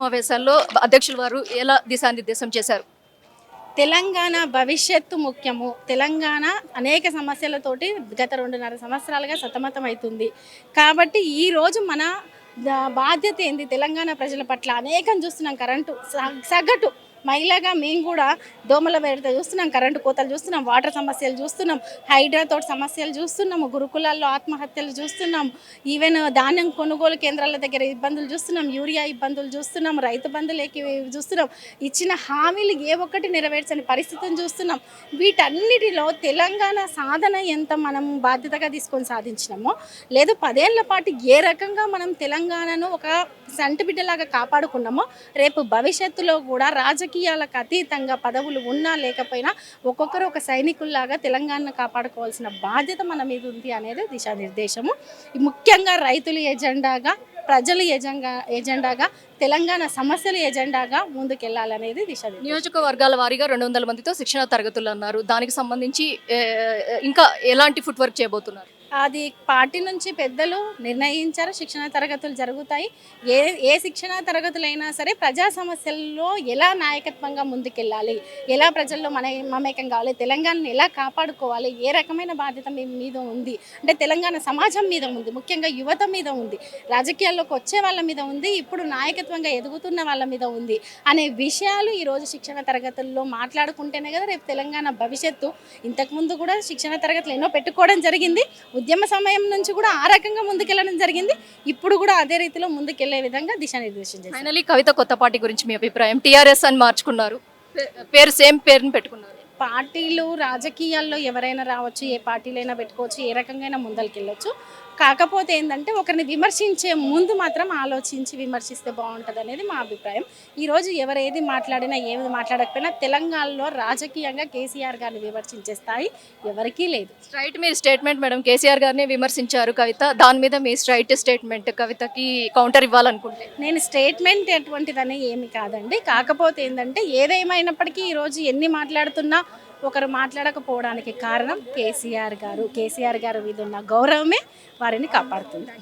సమావేశాల్లో అధ్యక్షుల వారు ఎలా దిశానిర్దేశం చేశారు? తెలంగాణ భవిష్యత్తు ముఖ్యము. తెలంగాణ అనేక సమస్యలతోటి గత 2.5 సంవత్సరాలుగా సతమతం అవుతుంది. కాబట్టి ఈరోజు మన బాధ్యత ఏంది? తెలంగాణ ప్రజల పట్ల అనేకం చూస్తున్నాం. కరెంటు సగటు మహిళగా మేము కూడా దోమల బెడత చూస్తున్నాం, కరెంటు కోతలు చూస్తున్నాం, వాటర్ సమస్యలు చూస్తున్నాం, హైడ్రాతో సమస్యలు చూస్తున్నాము, గురుకులాల్లో ఆత్మహత్యలు చూస్తున్నాం, ఈవెన్ ధాన్యం కొనుగోలు కేంద్రాల దగ్గర ఇబ్బందులు చూస్తున్నాం, యూరియా ఇబ్బందులు చూస్తున్నాం, రైతు బంధులకి చూస్తున్నాం. ఇచ్చిన హామీలు ఏ ఒక్కటి నెరవేర్చని పరిస్థితిని చూస్తున్నాం. వీటన్నిటిలో తెలంగాణ సాధన ఎంత మనం బాధ్యతగా తీసుకొని సాధించినామో, లేదు 10 ఏళ్ల పాటు ఏ రకంగా మనం తెలంగాణను ఒక సంటి బిడ్డలాగా కాపాడుకున్నామో, రేపు భవిష్యత్తులో కూడా రాజకీయాలకు అతీతంగా పదవులు ఉన్నా లేకపోయినా ఒక్కొక్కరు ఒక సైనికుల్లాగా తెలంగాణను కాపాడుకోవాల్సిన బాధ్యత మన మీద ఉంది అనేది దిశానిర్దేశము. ముఖ్యంగా రైతుల ఎజెండాగా, ప్రజల ఎజెండాగా, తెలంగాణ సమస్యల ఎజెండాగా ముందుకెళ్లాలనేది దిశానిర్దేశం. నియోజకవర్గాల వారీగా 200 మందితో శిక్షణ తరగతులు అన్నారు. దానికి సంబంధించి ఇంకా ఎలాంటి ఫుట్ వర్క్ చేయబోతున్నారు? అది పార్టీ నుంచి పెద్దలు నిర్ణయించారు. శిక్షణ తరగతులు జరుగుతాయి. ఏ శిక్షణ తరగతులైనా సరే ప్రజా సమస్యల్లో ఎలా నాయకత్వంగా ముందుకెళ్ళాలి, ఎలా ప్రజల్లో మమేకం కావాలి, తెలంగాణను ఎలా కాపాడుకోవాలి, ఏ రకమైన బాధ్యత మీ మీద ఉంది అంటే తెలంగాణ సమాజం మీద ఉంది, ముఖ్యంగా యువత మీద ఉంది, రాజకీయాల్లోకి వచ్చే వాళ్ళ మీద ఉంది, ఇప్పుడు నాయకత్వంగా ఎదుగుతున్న వాళ్ళ మీద ఉంది అనే విషయాలు ఈరోజు శిక్షణ తరగతుల్లో మాట్లాడుకుంటేనే కదా రేపు తెలంగాణ భవిష్యత్తు. ఇంతకుముందు కూడా శిక్షణ తరగతులు ఎన్నో పెట్టుకోవడం జరిగింది. ఉద్యమ సమయం నుంచి కూడా ఆ రకంగా ముందుకెళ్ళడం జరిగింది. ఇప్పుడు కూడా అదే రీతిలో ముందుకెళ్లే విధంగా దిశానిర్దేశం చేశారు. ఫైనల్లీ కవిత కొత్త పార్టీ గురించి మీ అభిప్రాయం? టీఆర్ఎస్ అని మార్చుకున్నారు, పేరు సేమ్ పేరుని పెట్టుకున్నారు. పార్టీలు రాజకీయాల్లో ఎవరైనా రావచ్చు, ఏ పార్టీలైనా పెట్టుకోవచ్చు, ఏ రకంగా ముందరికెళ్ళొచ్చు. కాకపోతే ఏంటంటే ఒకరిని విమర్శించే ముందు మాత్రం ఆలోచించి విమర్శిస్తే బాగుంటుంది అనేది మా అభిప్రాయం. ఈరోజు ఎవరు ఏది మాట్లాడినా ఏది మాట్లాడకపోయినా తెలంగాణలో రాజకీయంగా కేసీఆర్ గారిని విమర్శించే స్థాయి ఎవరికీ లేదు. స్ట్రైట్ మీ స్టేట్మెంట్ మేడం, కేసీఆర్ గారిని విమర్శించారు కవిత, దాని మీద మీ స్ట్రైట్ స్టేట్మెంట్ కవితకి కౌంటర్ ఇవ్వాలనుకుంటే? నేను స్టేట్మెంట్ ఎటువంటిదని ఏమి కాదండి. కాకపోతే ఏంటంటే ఏదేమైనప్పటికీ ఈరోజు ఎన్ని మాట్లాడుతున్నా ఒకరు మాట్లాడకపోవడానికి కారణం కేసీఆర్ గారు. కేసీఆర్ గారు మీద ఉన్న గౌరవమే వారిని కాపాడుతుంది.